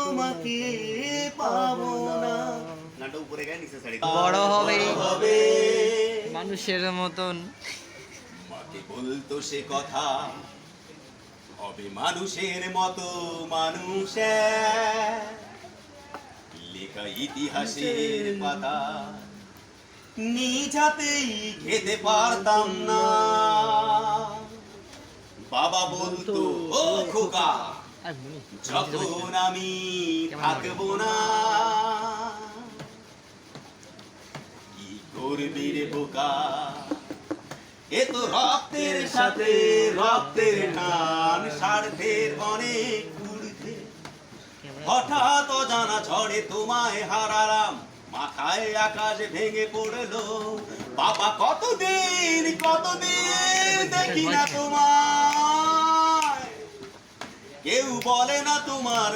তোমাকে পাবো না। গানটা উপরে গায়ে নিচে ছাড়ি বড় হবে হবে মানুষের মতন। মাকে বলতো সে কথা হবে মানুষের মতো মানুষ এক। লেখা ইতিহাসের পাতা নিজ হাতেই খেতে পারতাম না। বাবা বলতো ও খোকা আর মুনি, যখন আমি থাকবো না কি করবি রে বোকা, এ তো রক্তের সাথে রক্তের টান, স্বার্থের অনেক ঊর্ধ্বে। হঠাৎ অজানা ঝড়ে তোমায় হারালাম, মাথায় আকাশ ভেঙে পড়লো। বাবা কতদিন দেখি না তোমায়, কেউ বলে না তোমার